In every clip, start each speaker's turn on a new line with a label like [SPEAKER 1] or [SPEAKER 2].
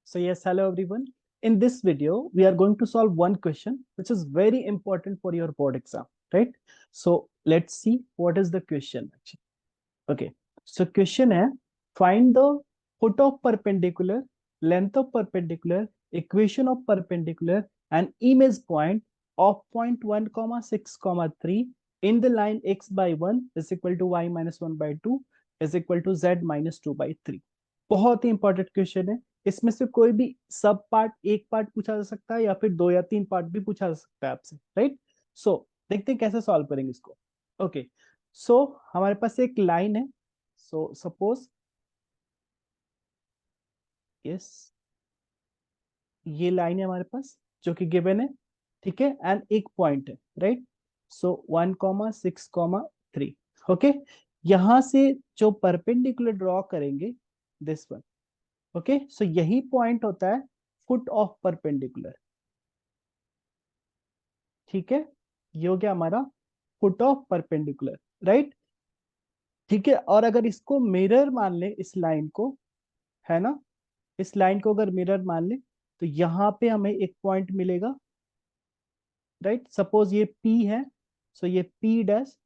[SPEAKER 1] So yes, hello everyone. In this video, we are going to solve one question which is very important for your board exam, right? So let's see what is the question actually. Okay, so question है find the foot of perpendicular, length of perpendicular, equation of perpendicular, and image point of point 1, 6, 3 in the line x by 1 is equal to y minus 1 by 2 is equal to z minus 2 by 3. बहुत ही important question है। इसमें से कोई भी सब part एक part पूछा जा सकता है या फिर दो या तीन पार्ट भी पूछा जा सकता है आपसे, राइट? सो देखते हैं कैसे सॉल्व करेंगे इसको। ओके, सो हमारे पास एक लाइन है। सो सपोज यस, ये लाइन है हमारे पास जो कि गिवन है, ठीक है, एंड एक पॉइंट है, राइट? सो 1, 6, 3। ओके, यहां से जो परपेंडिकुलर ड्रॉ करेंगे दिस वन। ओके, सो यही पॉइंट होता है फुट ऑफ परपेंडिकुलर, ठीक है। ये हो गया हमारा फुट ऑफ परपेंडिकुलर, राइट? ठीक है, और अगर इसको मिरर मान ले इस लाइन को, है ना, इस लाइन को अगर मिरर मान ले तो यहाँ पे हमें एक पॉइंट मिलेगा, राइट? सपोज ये P है, सो ये P डैश,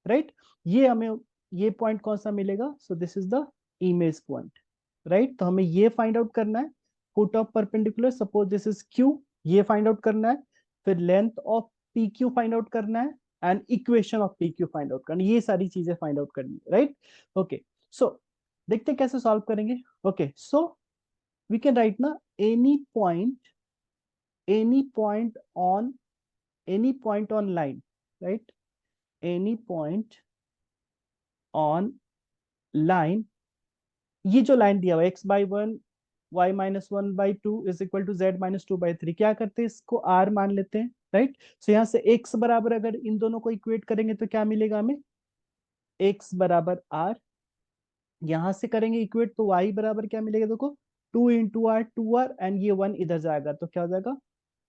[SPEAKER 1] राइट? ये हमें ये पॉइंट कौन सा मिलेगा? सो this is the image point, right? तो हमें ये फाइंड आउट करना है foot of perpendicular, suppose this is Q, ये फाइंड आउट करना है। फिर length of PQ find out करना है and equation of PQ find out करना है। ये सारी चीजें फाइंड आउट करनी है, राइट? ओके, सो देखते हैं कैसे सॉल्व करेंगे। Okay, so we can write ना any point, any point on, any point on line, right? Any point on line, ये जो लाइन दिया हुआ है x by 1 y minus 1 by 2 is equal to z minus 2 by 3, क्या करते हैं इसको आर मान लेते हैं, राइट? सो यहाँ से एक्स बराबर अगर इन दोनों को इक्वेट करेंगे तो क्या मिलेगा हमें? एक्स बराबर आर। यहां से करेंगे इक्वेट तो वाई बराबर क्या मिलेगा? देखो 2 इंटू आर, 2 आर, एंड ये 1 इधर जाएगा तो क्या हो जाएगा?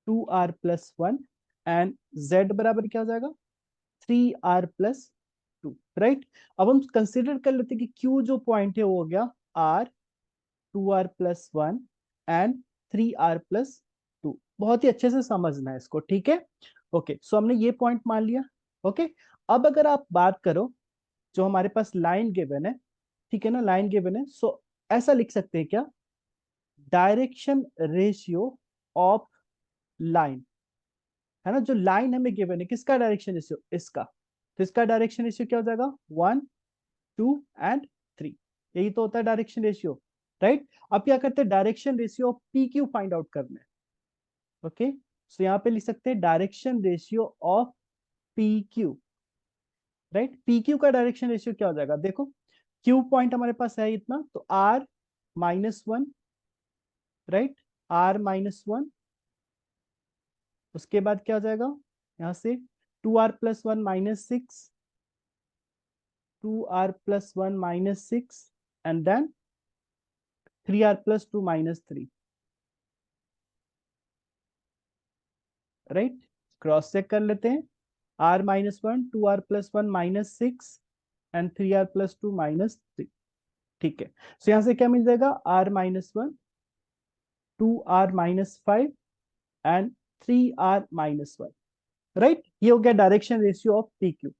[SPEAKER 1] 2r+1, एंड जेड बराबर क्या हो जाएगा? 3r+2, right? अब हम कंसिडर कर लेते हैं कि क्यू जो पॉइंट है वो हो गया आर, 2r+1 एंड 3r+2। बहुत ही अच्छे से समझना है इसको, ठीक है? ओके, सो हमने ये पॉइंट मान लिया। ओके, अब अगर आप बात करो जो हमारे पास लाइन गिवन है, ठीक है ना, लाइन गिवन है, सो ऐसा लिख सकते हैं क्या? डायरेक्शन रेशियो ऑफ लाइन, है ना, जो लाइन हमें गिवन है किसका डायरेक्शन रेशियो? इसका। तो इसका डायरेक्शन रेशियो क्या हो जाएगा? 1, 2 एंड 3। यही तो होता है डायरेक्शन रेशियो, राइट? अब क्या करते हैं, direction ratio of P Q find out करना है। ओके, सो यहाँ पे लिख सकते हैं direction ratio of P Q, right? P Q का डायरेक्शन रेशियो क्या हो जाएगा? देखो क्यू पॉइंट हमारे पास है इतना, तो r-1, राइट? r-1, उसके बाद क्या हो जाएगा यहाँ से? 2r+1 - 6, 2r+1 - 6, and then 3r+2 - 3, right? Cross check कर लेते हैं। r-1, 2r+1 - 6 एंड 3r+2 - 3, ठीक है। सो यहां से क्या मिल जाएगा? r-1, 2r-5 and 3r-1, right? ये हो गया direction ratio of P Q.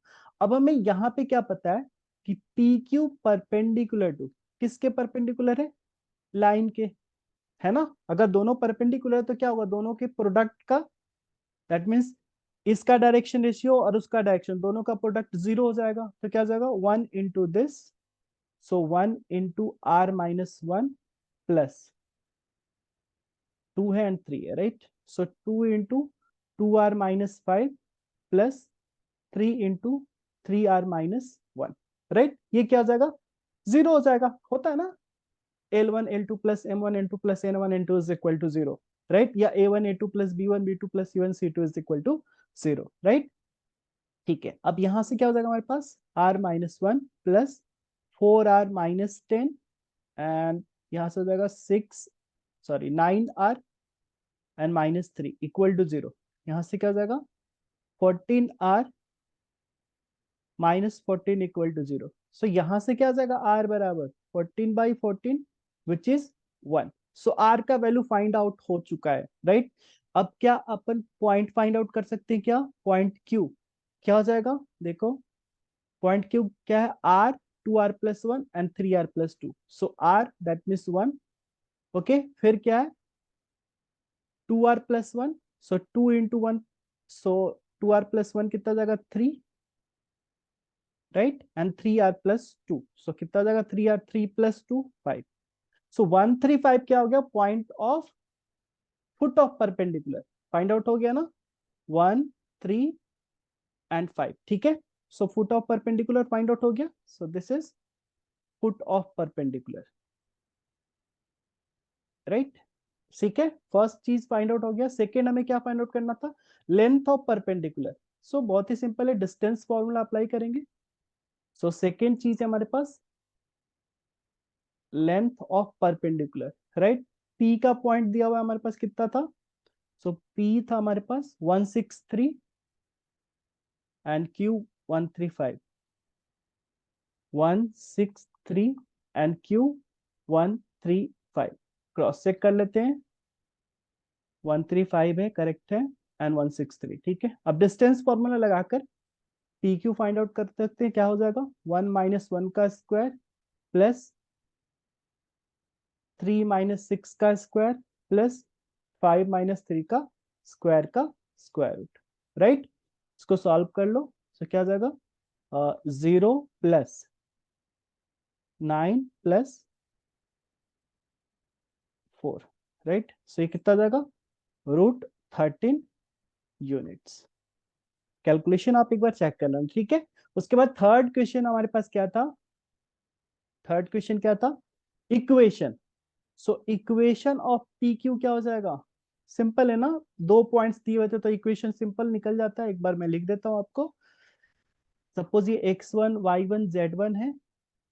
[SPEAKER 1] अब हमें यहाँ पे क्या पता है कि पी क्यू परपेंडिकुलर टू, किसके परपेंडिकुलर है? लाइन के, है ना? अगर दोनों परपेंडिकुलर है तो क्या होगा? दोनों के प्रोडक्ट का, दैट मीन्स इसका डायरेक्शन रेशियो और उसका डायरेक्शन दोनों का प्रोडक्ट 0 हो जाएगा। तो क्या हो जाएगा? 1 into this, so 1 into r-1 plus 2 है एंड 3 है, राइट? सो 2 into 2r-5 plus 3 into 3r-1, right? ये क्या हो जाएगा? 0 हो जाएगा, होता है ना, L1 L2 plus M1 N2 plus N1 N2 is equal to 0, right? या A1 A2 plus B1 B2 plus C1 C2 is equal to 0, right? ठीक है, अब यहां से क्या हो जाएगा हमारे पास? r-1 प्लस 4r-10, एंड यहां से हो जाएगा 9r इक्वल टू 0। यहां से क्या हो जाएगा? 14r-14 equal to 0। सो यहां से क्या हो जाएगा? r बराबर 14/14 विच इज 1। सो आर का वैल्यू फाइंड आउट हो चुका है, राइट। अब क्या अपन पॉइंट फाइंड आउट कर सकते हैं, क्या पॉइंट क्यू क्या हो जाएगा, देखो पॉइंट क्यू क्या है, R, 2r+1 and 3r+2, so R that means 1। Okay, फिर क्या है 2r+1, सो 2 × 1, सो 2r+1 कितना हो जाएगा 3, राइट, एंड 3r+2, सो कितना हो जाएगा 3r, 3+2 5, सो 135 क्या हो गया, point of foot of perpendicular, find out हो गया ना, 1, 3 एंड 5, ठीक है। So foot of perpendicular find out हो गया, so this is foot of perpendicular, right. ठीक है, फर्स्ट चीज फाइंड आउट हो गया। सेकेंड हमें क्या फाइंड आउट करना था, लेंथ ऑफ परपेंडिकुलर। सो बहुत ही सिंपल है, डिस्टेंस फॉर्मूला अप्लाई करेंगे। सो सेकेंड चीज है हमारे पास length of perpendicular, right. P का पॉइंट दिया हुआ है हमारे पास, कितना था, सो पी था हमारे पास 163 and Q 135, 163 and Q 135, cross check कर लेते हैं, 135 है, करेक्ट है, एंड 163, ठीक है। अब डिस्टेंस फॉर्मूला लगाकर पी क्यू फाइंड आउट कर सकते हैं, क्या हो जाएगा 1 - 1 का स्क्वायर प्लस 3 - 6 का स्क्वायर प्लस 5 - 3 का स्क्वायर रूट, राइट। इसको सॉल्व कर लो, तो क्या हो जाएगा 0 + 9 + 4, राइट। सो ये कितना जाएगा √13 यूनिट्स। कैलकुलेशन आप एक बार चेक कर लेना, ठीक है। उसके बाद थर्ड क्वेश्चन हमारे पास क्या था, थर्ड क्वेश्चन क्या था, equation. So equation of P Q क्या हो जाएगा, सिंपल है ना, 2 पॉइंट्स दिए हुए थे तो इक्वेशन सिंपल निकल जाता है। एक बार मैं लिख देता हूं आपको, सपोज ये x1 y1 z1 है,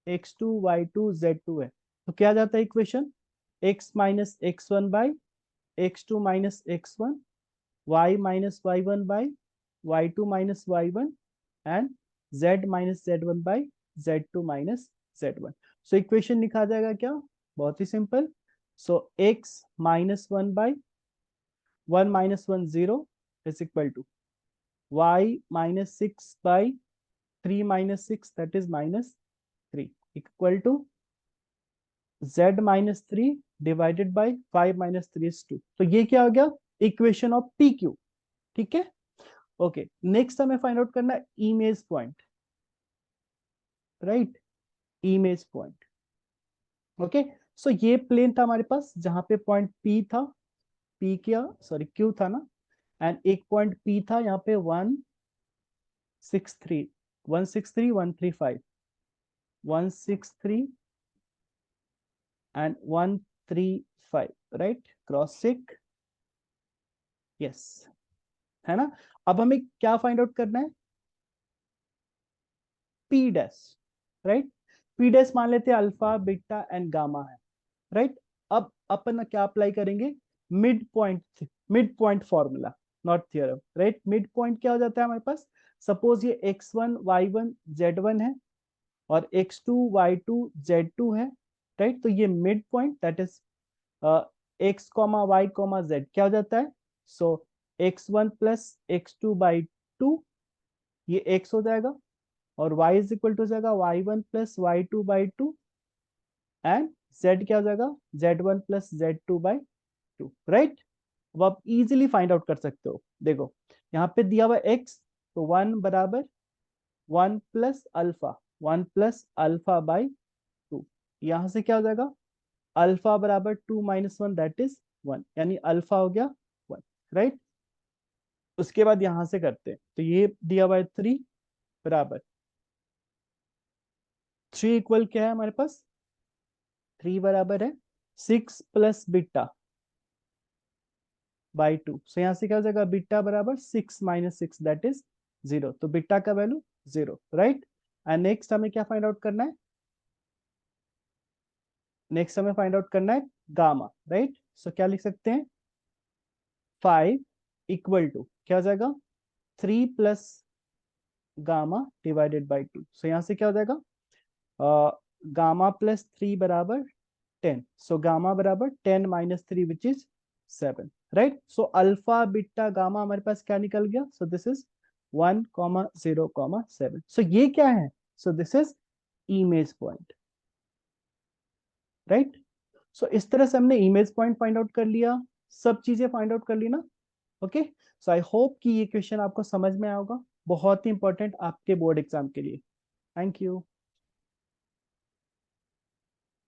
[SPEAKER 1] x2 y2 z2 है, तो क्या आ जाता है equation, x - x1/x2 - x1, y - y1/y2 - y1 and z - z1/z2 - z1। So equation लिखा जाएगा क्या, बहुत ही सिंपल। So x - 1/1 0 is equal to y - 6/3 - 6 that is -3 equal to z - 3 divided by 5 - 3 is 2। तो ये क्या हो गया, इक्वेशन ऑफ पी क्यू, ठीक है। ओके, नेक्स्ट हमें फाइंड आउट करना है image point, right, image point. Okay, so ये प्लेन था हमारे पास जहां पे पॉइंट पी था, पी क्या सॉरी क्यू था ना, एंड एक पॉइंट पी था यहाँ पे 163, 163 135, 163 and 135, right, cross check, yes, है ना। अब हमें क्या फाइंड आउट करना है, P dash, right. P dash मान लेते हैं अल्फा बीटा एंड गामा है, राइट। अब अपन क्या अप्लाई करेंगे, mid point formula, not theorem, right. Mid point क्या हो जाता है हमारे पास, सपोज ये x1 y1 z1 है और x2 y2 z2 है, राइट। तो ये mid point that is x, y, z क्या हो जाता है, सो x1 + x2/2, ये x हो जाएगा, और y इज इक्वल टू हो जाएगा y1 + y2/2 एंड z क्या हो जाएगा z1 + z2/2, राइट। अब आप इजीली फाइंड आउट कर सकते हो, देखो यहाँ पे दिया हुआ x, तो 1 बराबर 1 + अल्फा, 1 + अल्फा/2, यहां से क्या हो जाएगा अल्फा बराबर 2 - 1 दैट इज 1, यानी अल्फा हो गया 1, राइट। उसके बाद यहां से करते हैं, तो ये दिया हुआ है 3 बराबर 3 इक्वल क्या है हमारे पास, 3 बराबर है 6 + बीटा/2, सो यहां से क्या हो जाएगा बीटा बराबर 6 - 6 दैट इज 0, तो बीटा का वैल्यू 0, राइट। एंड नेक्स्ट हमें क्या फाइंड आउट करना है, नेक्स्ट हमें फाइंड आउट करना है गामा, राइट। सो क्या लिख सकते हैं 5 इक्वल टू क्या हो जाएगा 3 + गामा/2, सो यहां से क्या हो जाएगा गामा + 3 बराबर 10, so gamma बराबर 10 minus 3 which is 7, right? So alpha beta gamma हमारे पास क्या निकल गया? So this is 1, 0, 7. So ये क्या है? So this is image point, right? So इस तरह से हमने इमेज पॉइंट फाइंड आउट कर लिया, सब चीजें फाइंड आउट कर ली ना। ओके, सो आई होप कि ये क्वेश्चन आपको समझ में आएगा, बहुत ही इंपॉर्टेंट आपके बोर्ड एग्जाम के लिए। Thank you.